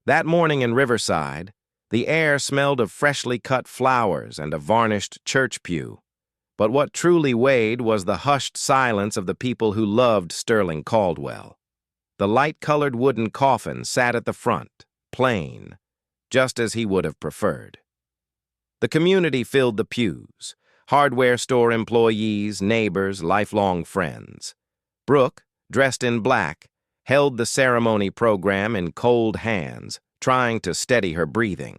That morning in Riverside, the air smelled of freshly cut flowers and a varnished church pew. But what truly weighed was the hushed silence of the people who loved Sterling Caldwell. The light-colored wooden coffin sat at the front, plain, just as he would have preferred. The community filled the pews, hardware store employees, neighbors, lifelong friends. Brooke, dressed in black, held the ceremony program in cold hands, trying to steady her breathing.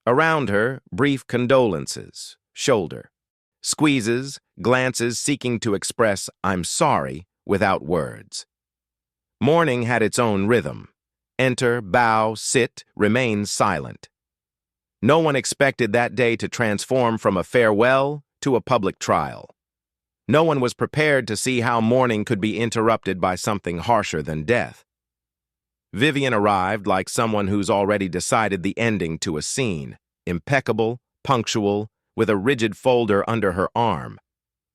Around her, brief condolences, shoulder, squeezes, glances seeking to express "I'm sorry" without words. Mourning had its own rhythm. Enter, bow, sit, remain silent. No one expected that day to transform from a farewell to a public trial. No one was prepared to see how mourning could be interrupted by something harsher than death. Vivian arrived like someone who's already decided the ending to a scene, impeccable, punctual, with a rigid folder under her arm.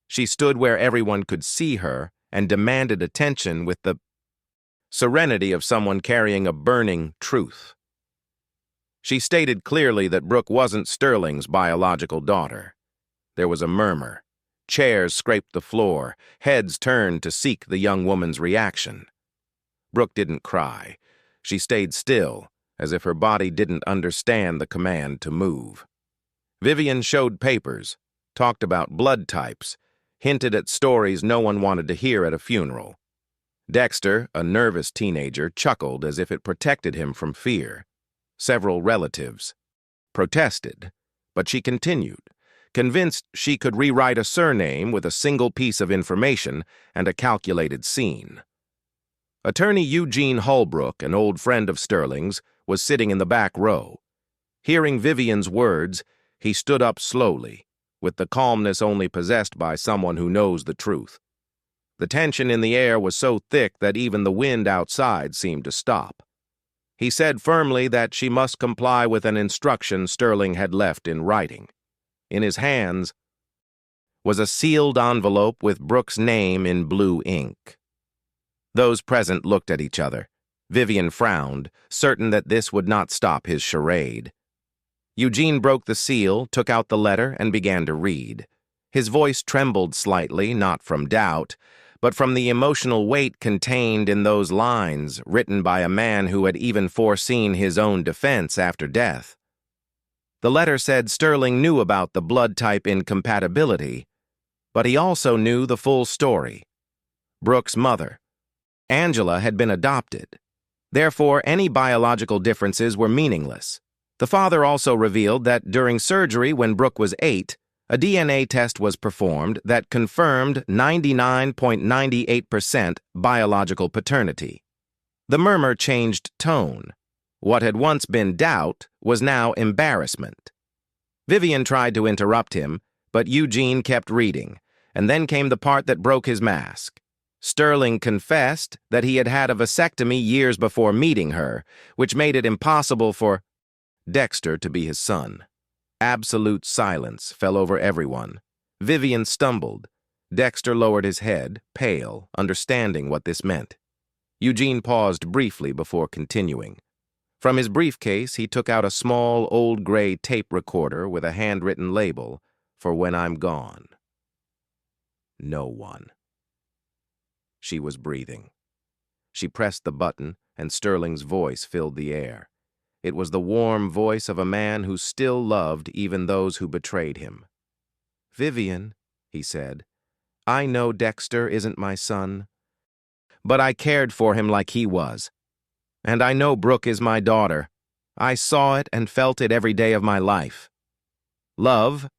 She stood where everyone could see her and demanded attention with the serenity of someone carrying a burning truth. She stated clearly that Brooke wasn't Sterling's biological daughter. There was a murmur. Chairs scraped the floor, heads turned to seek the young woman's reaction. Brooke didn't cry. She stayed still, as if her body didn't understand the command to move. Vivian showed papers, talked about blood types, hinted at stories no one wanted to hear at a funeral. Dexter, a nervous teenager, chuckled as if it protected him from fear. Several relatives protested, but she continued, convinced she could rewrite a surname with a single piece of information and a calculated scene. Attorney Eugene Holbrook, an old friend of Sterling's, was sitting in the back row. Hearing Vivian's words, he stood up slowly, with the calmness only possessed by someone who knows the truth. The tension in the air was so thick that even the wind outside seemed to stop. He said firmly that she must comply with an instruction Sterling had left in writing. In his hands was a sealed envelope with Brooke's name in blue ink. Those present looked at each other. Vivian frowned, certain that this would not stop his charade. Eugene broke the seal, took out the letter, and began to read. His voice trembled slightly, not from doubt, but from the emotional weight contained in those lines, written by a man who had even foreseen his own defense after death. The letter said Sterling knew about the blood type incompatibility, but he also knew the full story. Brooke's mother, Angela, had been adopted. Therefore, any biological differences were meaningless. The father also revealed that during surgery when Brooke was 8, a DNA test was performed that confirmed 99.98% biological paternity. The murmur changed tone. What had once been doubt was now embarrassment. Vivian tried to interrupt him, but Eugene kept reading, and then came the part that broke his mask. Sterling confessed that he had had a vasectomy years before meeting her, which made it impossible for Dexter to be his son. Absolute silence fell over everyone. Vivian stumbled. Dexter lowered his head, pale, understanding what this meant. Eugene paused briefly before continuing. From his briefcase, he took out a small, old gray tape recorder with a handwritten label for when I'm gone. No one. She was breathing. She pressed the button, and Sterling's voice filled the air. It was the warm voice of a man who still loved even those who betrayed him. "Vivian," he said, "I know Dexter isn't my son, but I cared for him like he was. And I know Brooke is my daughter. I saw it and felt it every day of my life. Love,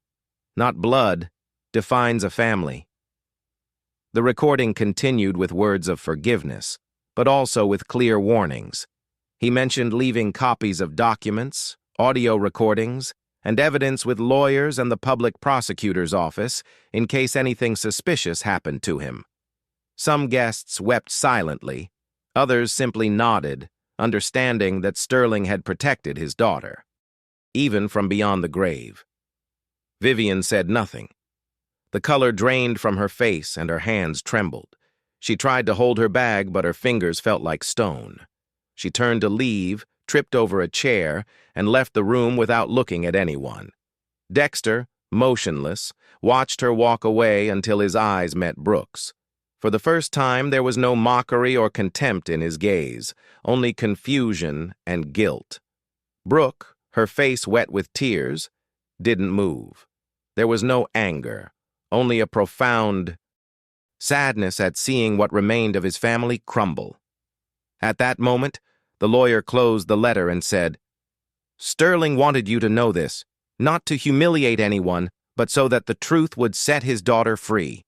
not blood, defines a family." The recording continued with words of forgiveness, but also with clear warnings. He mentioned leaving copies of documents, audio recordings, and evidence with lawyers and the public prosecutor's office in case anything suspicious happened to him. Some guests wept silently, others simply nodded, understanding that Sterling had protected his daughter, even from beyond the grave. Vivian said nothing. The color drained from her face and her hands trembled. She tried to hold her bag, but her fingers felt like stone. She turned to leave, tripped over a chair, and left the room without looking at anyone. Dexter, motionless, watched her walk away until his eyes met Brooke's. For the first time, there was no mockery or contempt in his gaze, only confusion and guilt. Brooke, her face wet with tears, didn't move. There was no anger, only a profound sadness at seeing what remained of his family crumble. At that moment, the lawyer closed the letter and said, "Sterling wanted you to know this, not to humiliate anyone, but so that the truth would set his daughter free."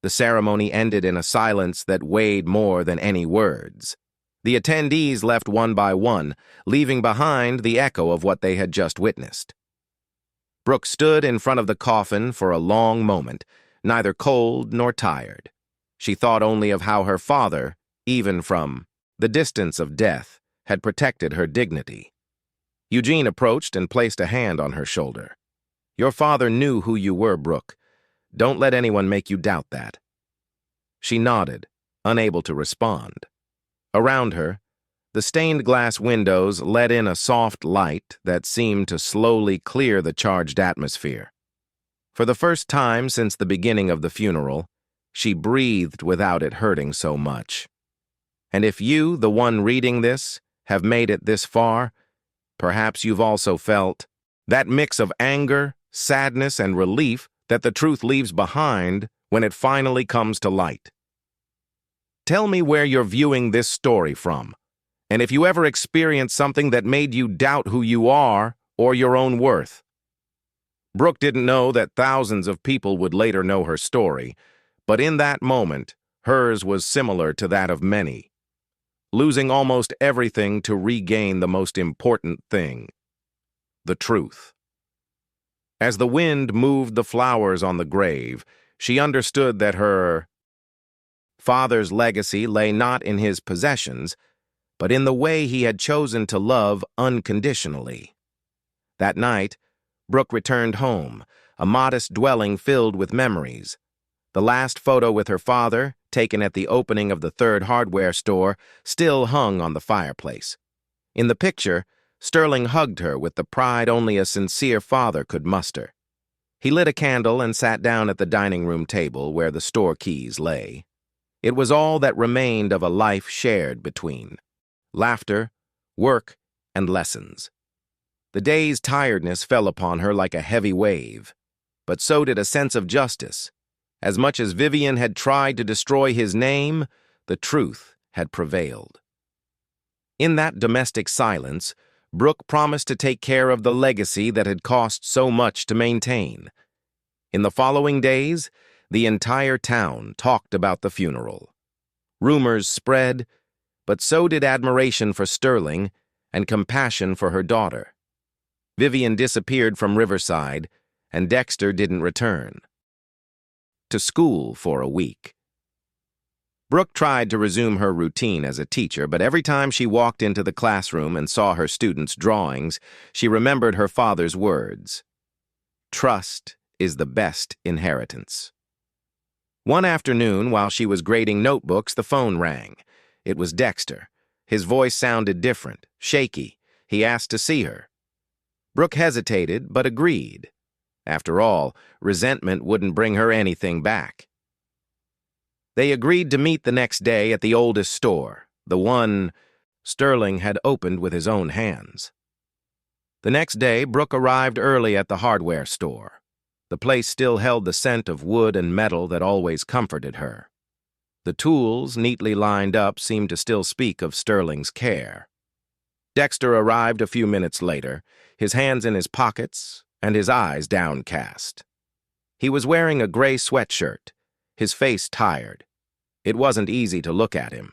The ceremony ended in a silence that weighed more than any words. The attendees left one by one, leaving behind the echo of what they had just witnessed. Brooke stood in front of the coffin for a long moment, neither cold nor tired. She thought only of how her father, even from the distance of death, had protected her dignity. Eugene approached and placed a hand on her shoulder. "Your father knew who you were, Brooke. Don't let anyone make you doubt that." She nodded, unable to respond. Around her, the stained glass windows let in a soft light that seemed to slowly clear the charged atmosphere. For the first time since the beginning of the funeral, she breathed without it hurting so much. And if you, the one reading this, have made it this far, perhaps you've also felt that mix of anger, sadness, and relief that the truth leaves behind when it finally comes to light. Tell me where you're viewing this story from, and if you ever experienced something that made you doubt who you are or your own worth. Brooke didn't know that thousands of people would later know her story, but in that moment, hers was similar to that of many, losing almost everything to regain the most important thing: the truth. As the wind moved the flowers on the grave, she understood that her father's legacy lay not in his possessions, but in the way he had chosen to love unconditionally. That night, Brooke returned home, a modest dwelling filled with memories. The last photo with her father, taken at the opening of the third hardware store, still hung on the fireplace. In the picture, Sterling hugged her with the pride only a sincere father could muster. He lit a candle and sat down at the dining room table where the store keys lay. It was all that remained of a life shared between laughter, work, and lessons. The day's tiredness fell upon her like a heavy wave, but so did a sense of justice. As much as Vivian had tried to destroy his name, the truth had prevailed. In that domestic silence, Brooke promised to take care of the legacy that had cost so much to maintain. In the following days, the entire town talked about the funeral. Rumors spread, but so did admiration for Sterling and compassion for her daughter. Vivian disappeared from Riverside, and Dexter didn't return to school for a week. Brooke tried to resume her routine as a teacher, but every time she walked into the classroom and saw her students' drawings, she remembered her father's words: "Trust is the best inheritance." One afternoon, while she was grading notebooks, the phone rang. It was Dexter. His voice sounded different, shaky. He asked to see her. Brooke hesitated, but agreed. After all, resentment wouldn't bring her anything back. They agreed to meet the next day at the oldest store, the one Sterling had opened with his own hands. The next day, Brooke arrived early at the hardware store. The place still held the scent of wood and metal that always comforted her. The tools, neatly lined up, seemed to still speak of Sterling's care. Dexter arrived a few minutes later, his hands in his pockets and his eyes downcast. He was wearing a gray sweatshirt, his face tired. It wasn't easy to look at him.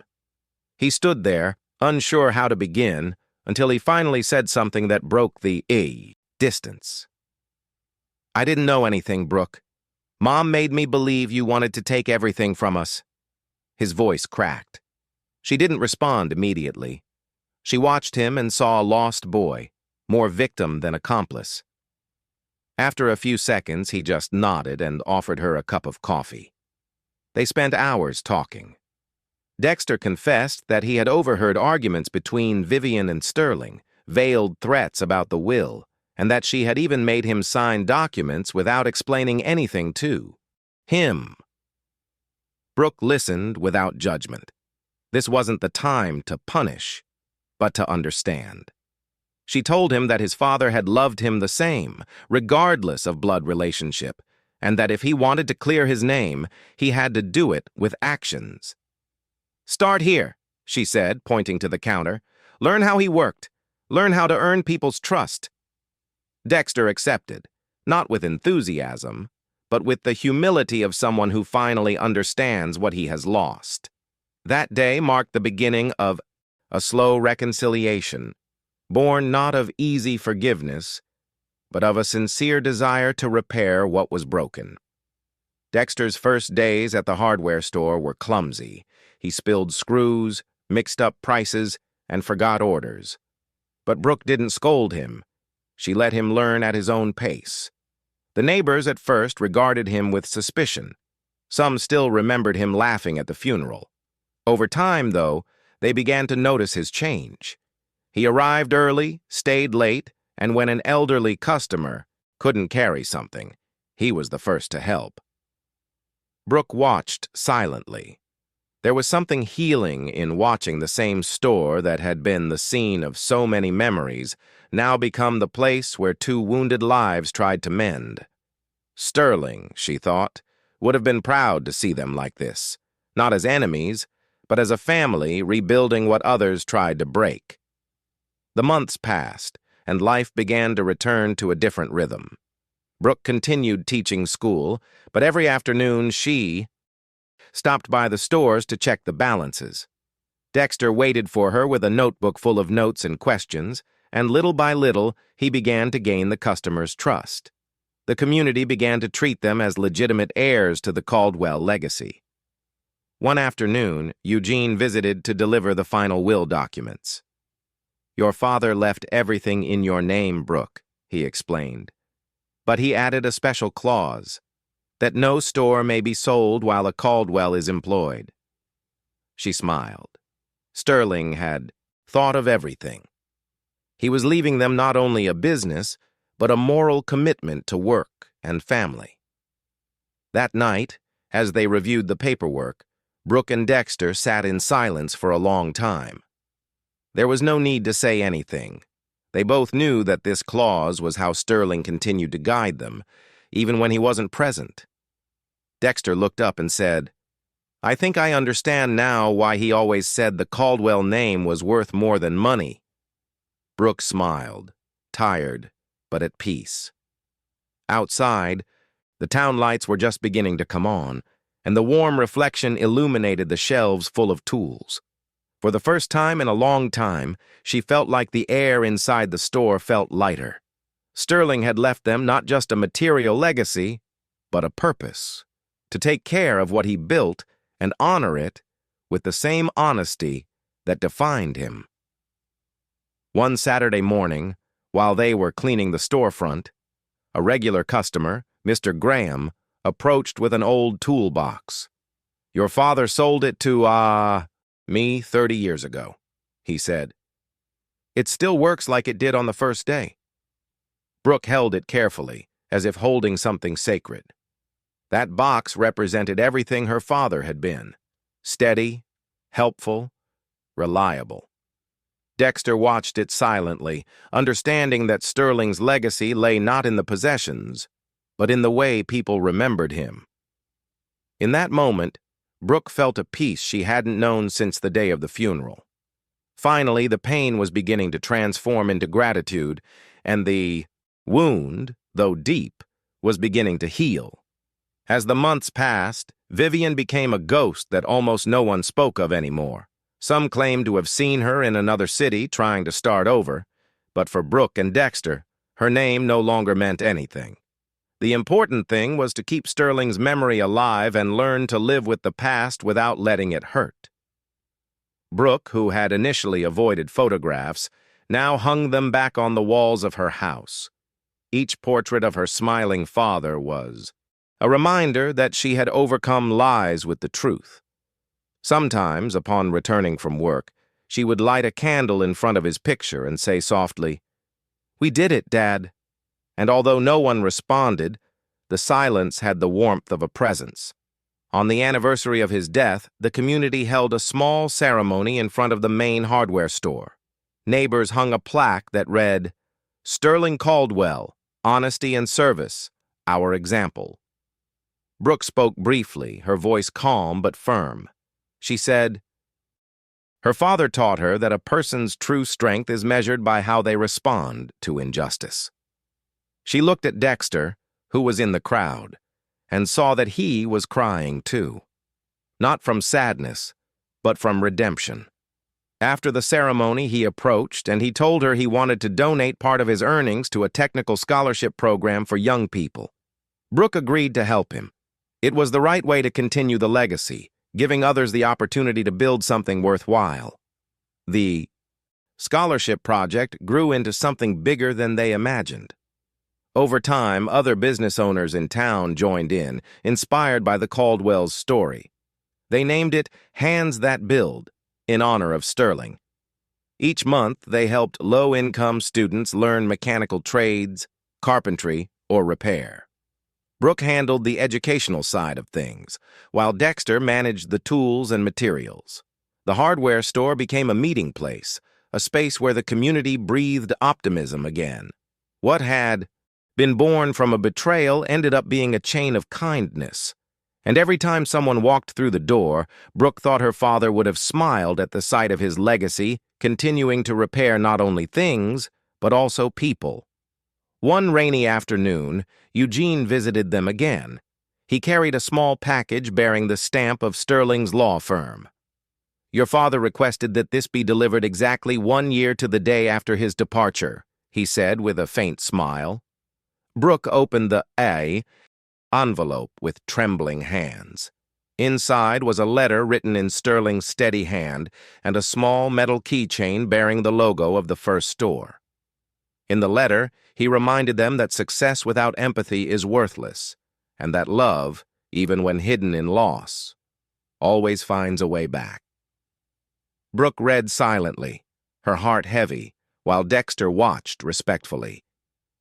He stood there, unsure how to begin, until he finally said something that broke the distance. "I didn't know anything, Brooke. Mom made me believe you wanted to take everything from us." His voice cracked. She didn't respond immediately. She watched him and saw a lost boy, more victim than accomplice. After a few seconds, he just nodded and offered her a cup of coffee. They spent hours talking. Dexter confessed that he had overheard arguments between Vivian and Sterling, veiled threats about the will, and that she had even made him sign documents without explaining anything to him. Brooke listened without judgment. This wasn't the time to punish, but to understand. She told him that his father had loved him the same, regardless of blood relationship, and that if he wanted to clear his name, he had to do it with actions. "Start here," she said, pointing to the counter. "Learn how he worked. Learn how to earn people's trust." Dexter accepted, not with enthusiasm, but with the humility of someone who finally understands what he has lost. That day marked the beginning of a slow reconciliation, born not of easy forgiveness, but of a sincere desire to repair what was broken. Dexter's first days at the hardware store were clumsy. He spilled screws, mixed up prices, and forgot orders. But Brooke didn't scold him. She let him learn at his own pace. The neighbors at first regarded him with suspicion. Some still remembered him laughing at the funeral. Over time, though, they began to notice his change. He arrived early, stayed late, and when an elderly customer couldn't carry something, he was the first to help. Brooke watched silently. There was something healing in watching the same store that had been the scene of so many memories now become the place where two wounded lives tried to mend. Sterling, she thought, would have been proud to see them like this, not as enemies, but as a family rebuilding what others tried to break. The months passed, and life began to return to a different rhythm. Brooke continued teaching school, but every afternoon she stopped by the stores to check the balances. Dexter waited for her with a notebook full of notes and questions, and little by little he began to gain the customers' trust. The community began to treat them as legitimate heirs to the Caldwell legacy. One afternoon, Eugene visited to deliver the final will documents. "Your father left everything in your name, Brooke," he explained. "But he added a special clause, that no store may be sold while a Caldwell is employed." She smiled. Sterling had thought of everything. He was leaving them not only a business, but a moral commitment to work and family. That night, as they reviewed the paperwork, Brooke and Dexter sat in silence for a long time. There was no need to say anything. They both knew that this clause was how Sterling continued to guide them, even when he wasn't present. Dexter looked up and said, "I think I understand now why he always said the Caldwell name was worth more than money." Brooke smiled, tired, but at peace. Outside, the town lights were just beginning to come on, and the warm reflection illuminated the shelves full of tools. For the first time in a long time, she felt like the air inside the store felt lighter. Sterling had left them not just a material legacy, but a purpose, to take care of what he built and honor it with the same honesty that defined him. One Saturday morning, while they were cleaning the storefront, a regular customer, Mr. Graham, approached with an old toolbox. "Your father sold it to, me 30 years ago," he said. "It still works like it did on the first day." Brooke held it carefully, as if holding something sacred. That box represented everything her father had been: steady, helpful, reliable. Dexter watched it silently, understanding that Sterling's legacy lay not in the possessions, but in the way people remembered him. In that moment, Brooke felt a peace she hadn't known since the day of the funeral. Finally, the pain was beginning to transform into gratitude, and the wound, though deep, was beginning to heal. As the months passed, Vivian became a ghost that almost no one spoke of anymore. Some claimed to have seen her in another city trying to start over, but for Brooke and Dexter, her name no longer meant anything. The important thing was to keep Sterling's memory alive and learn to live with the past without letting it hurt. Brooke, who had initially avoided photographs, now hung them back on the walls of her house. Each portrait of her smiling father was a reminder that she had overcome lies with the truth. Sometimes, upon returning from work, she would light a candle in front of his picture and say softly, "We did it, Dad." And although no one responded, the silence had the warmth of a presence. On the anniversary of his death, the community held a small ceremony in front of the main hardware store. Neighbors hung a plaque that read, "Sterling Caldwell, Honesty and Service, Our Example." Brooke spoke briefly, her voice calm but firm. She said, her father taught her that a person's true strength is measured by how they respond to injustice. She looked at Dexter, who was in the crowd, and saw that he was crying too. Not from sadness, but from redemption. After the ceremony, he approached and he told her he wanted to donate part of his earnings to a technical scholarship program for young people. Brooke agreed to help him. It was the right way to continue the legacy, giving others the opportunity to build something worthwhile. The scholarship project grew into something bigger than they imagined. Over time, other business owners in town joined in, inspired by the Caldwell's story. They named it Hands That Build, in honor of Sterling. Each month, they helped low-income students learn mechanical trades, carpentry, or repair. Brooke handled the educational side of things, while Dexter managed the tools and materials. The hardware store became a meeting place, a space where the community breathed optimism again. What had been born from a betrayal ended up being a chain of kindness. And every time someone walked through the door, Brooke thought her father would have smiled at the sight of his legacy, continuing to repair not only things, but also people. One rainy afternoon, Eugene visited them again. He carried a small package bearing the stamp of Sterling's law firm. "Your father requested that this be delivered exactly 1 year to the day after his departure," he said with a faint smile. Brooke opened the envelope with trembling hands. Inside was a letter written in Sterling's steady hand and a small metal keychain bearing the logo of the first store. In the letter, he reminded them that success without empathy is worthless, and that love, even when hidden in loss, always finds a way back. Brooke read silently, her heart heavy, while Dexter watched respectfully.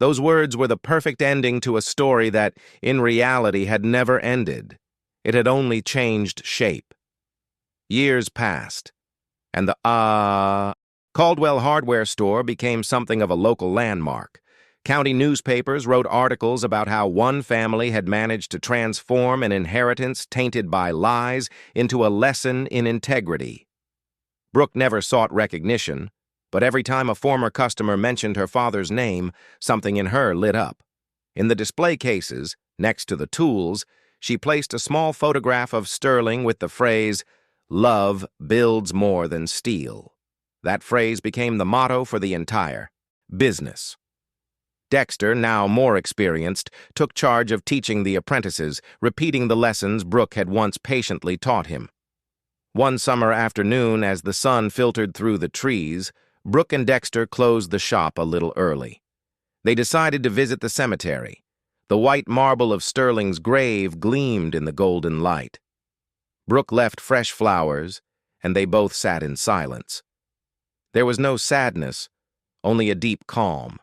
Those words were the perfect ending to a story that, in reality, had never ended. It had only changed shape. Years passed, and the Caldwell hardware store became something of a local landmark. County newspapers wrote articles about how one family had managed to transform an inheritance tainted by lies into a lesson in integrity. Brooke never sought recognition, but every time a former customer mentioned her father's name, something in her lit up. In the display cases, next to the tools, she placed a small photograph of Sterling with the phrase, "Love builds more than steel." That phrase became the motto for the entire business. Dexter, now more experienced, took charge of teaching the apprentices, repeating the lessons Brooke had once patiently taught him. One summer afternoon, as the sun filtered through the trees, Brooke and Dexter closed the shop a little early. They decided to visit the cemetery. The white marble of Sterling's grave gleamed in the golden light. Brooke left fresh flowers, and they both sat in silence. There was no sadness, only a deep calm.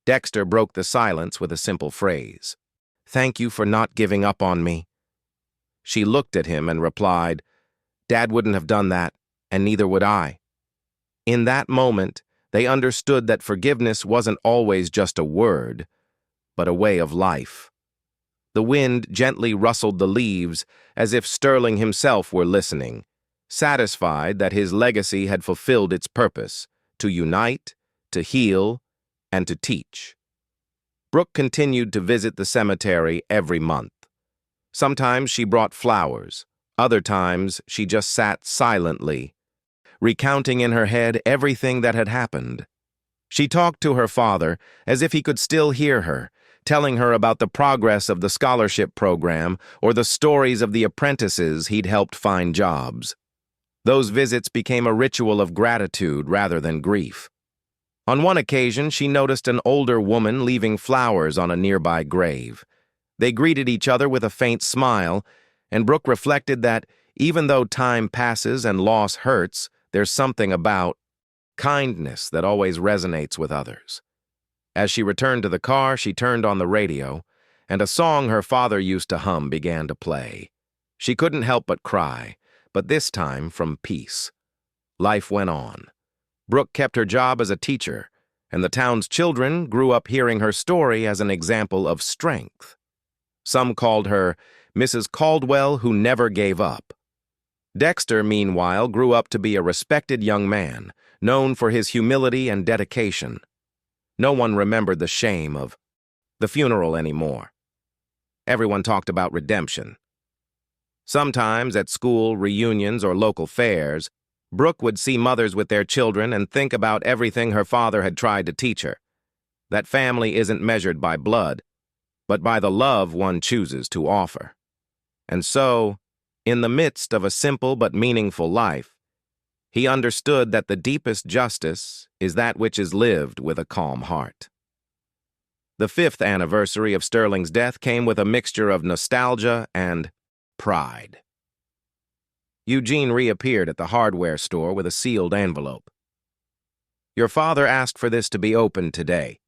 Dexter broke the silence with a simple phrase. "Thank you for not giving up on me." She looked at him and replied, "Dad wouldn't have done that, and neither would I." In that moment, they understood that forgiveness wasn't always just a word, but a way of life. The wind gently rustled the leaves as if Sterling himself were listening, satisfied that his legacy had fulfilled its purpose, to unite, to heal, and to teach. Brooke continued to visit the cemetery every month. Sometimes she brought flowers, other times she just sat silently, recounting in her head everything that had happened. She talked to her father as if he could still hear her, telling her about the progress of the scholarship program or the stories of the apprentices he'd helped find jobs. Those visits became a ritual of gratitude rather than grief. On one occasion, she noticed an older woman leaving flowers on a nearby grave. They greeted each other with a faint smile, and Brooke reflected that, Even though time passes and loss hurts, there's something about kindness that always resonates with others. As she returned to the car, she turned on the radio, and a song her father used to hum began to play. She couldn't help but cry, but this time from peace. Life went on. Brooke kept her job as a teacher, and the town's children grew up hearing her story as an example of strength. Some called her Mrs. Caldwell who never gave up. Dexter, meanwhile, grew up to be a respected young man, known for his humility and dedication. No one remembered the shame of the funeral anymore. Everyone talked about redemption. Sometimes at school reunions or local fairs, Brooke would see mothers with their children and think about everything her father had tried to teach her. That family isn't measured by blood, but by the love one chooses to offer. And so, in the midst of a simple but meaningful life, he understood that the deepest justice is that which is lived with a calm heart. The 5th anniversary of Sterling's death came with a mixture of nostalgia and pride. Eugene reappeared at the hardware store with a sealed envelope. "Your father asked for this to be opened today,"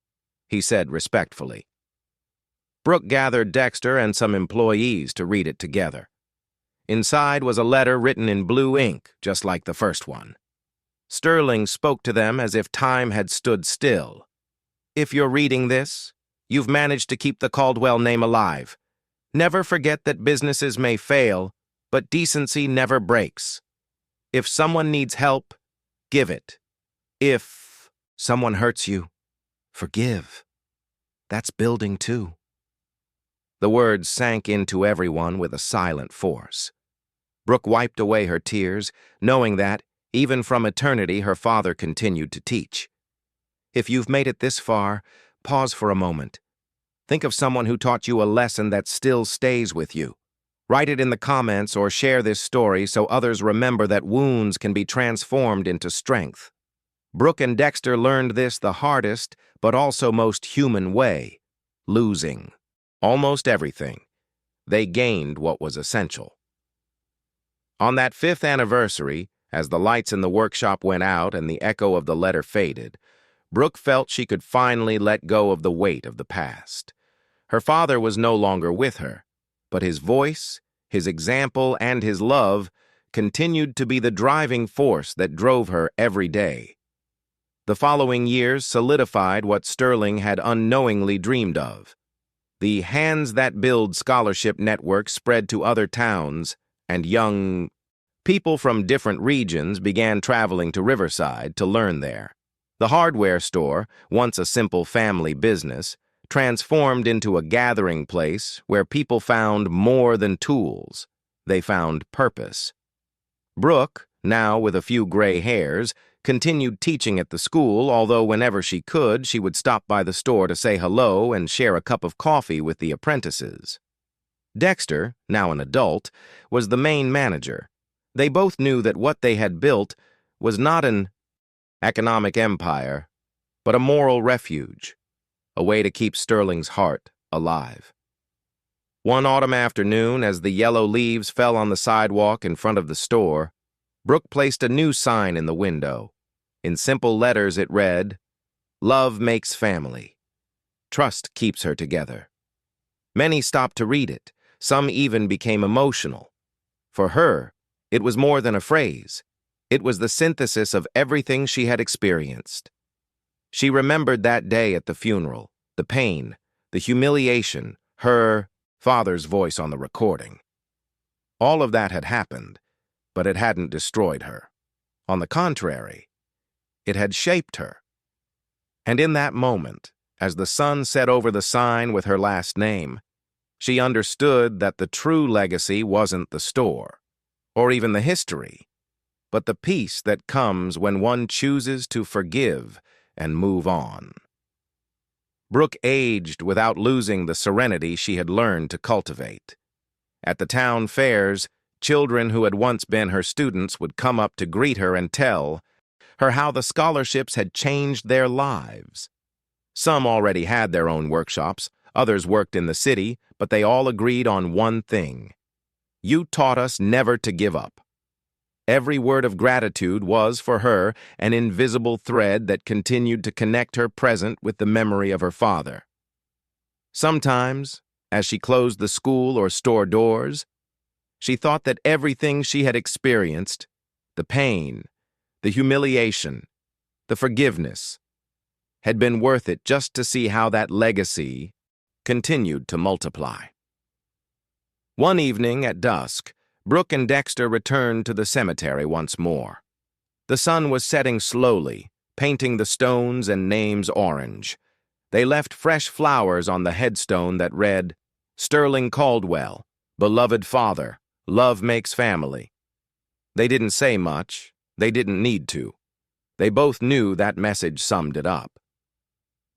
he said respectfully. Brooke gathered Dexter and some employees to read it together. Inside was a letter written in blue ink, just like the first one. Sterling spoke to them as if time had stood still. "If you're reading this, you've managed to keep the Caldwell name alive. Never forget that businesses may fail, but decency never breaks. If someone needs help, give it. If someone hurts you, forgive. That's building too." The words sank into everyone with a silent force. Brooke wiped away her tears, knowing that, even from eternity, her father continued to teach. If you've made it this far, pause for a moment. Think of someone who taught you a lesson that still stays with you. Write it in the comments or share this story so others remember that wounds can be transformed into strength. Brooke and Dexter learned this the hardest, but also most human way: losing. Almost everything. They gained what was essential. On that 5th anniversary, as the lights in the workshop went out and the echo of the letter faded, Brooke felt she could finally let go of the weight of the past. Her father was no longer with her, but his voice, his example, and his love continued to be the driving force that drove her every day. The following years solidified what Sterling had unknowingly dreamed of. The Hands That Build scholarship network spread to other towns, and young people from different regions began traveling to Riverside to learn there. The hardware store, once a simple family business, transformed into a gathering place where people found more than tools. They found purpose. Brooke, now with a few gray hairs, continued teaching at the school, although whenever she could, she would stop by the store to say hello and share a cup of coffee with the apprentices. Dexter, now an adult, was the main manager. They both knew that what they had built was not an economic empire, but a moral refuge, a way to keep Sterling's heart alive. One autumn afternoon, as the yellow leaves fell on the sidewalk in front of the store, Brooke placed a new sign in the window. In simple letters it read, "Love makes family. Trust keeps her together." Many stopped to read it. Some even became emotional. For her, it was more than a phrase. It was the synthesis of everything she had experienced. She remembered that day at the funeral, the pain, the humiliation, her father's voice on the recording. All of that had happened, but it hadn't destroyed her. On the contrary, it had shaped her. And in that moment, as the sun set over the sign with her last name, she understood that the true legacy wasn't the store, or even the history, but the peace that comes when one chooses to forgive and move on. Brooke aged without losing the serenity she had learned to cultivate. At the town fairs, children who had once been her students would come up to greet her and tell her how the scholarships had changed their lives. Some already had their own workshops, others worked in the city, but they all agreed on one thing: You taught us never to give up." Every word of gratitude was, for her, an invisible thread that continued to connect her present with the memory of her father. Sometimes, as she closed the school or store doors, she thought that everything she had experienced, the pain, the humiliation, the forgiveness, had been worth it just to see how that legacy continued to multiply. One evening at dusk, Brooke and Dexter returned to the cemetery once more. The sun was setting slowly, painting the stones and names orange. They left fresh flowers on the headstone that read, "Sterling Caldwell, beloved father, love makes family." They didn't say much. They didn't need to. They both knew that message summed it up.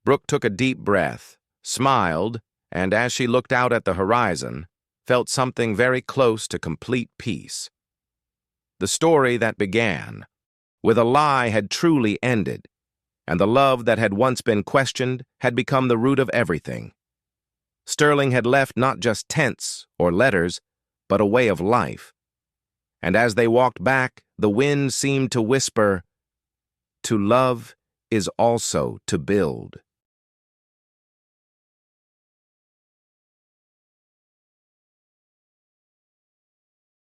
Brooke took a deep breath, smiled, and as she looked out at the horizon, felt something very close to complete peace. The story that began with a lie had truly ended, and the love that had once been questioned had become the root of everything. Sterling had left not just tents or letters, but a way of life. And as they walked back, the wind seemed to whisper, "To love is also to build."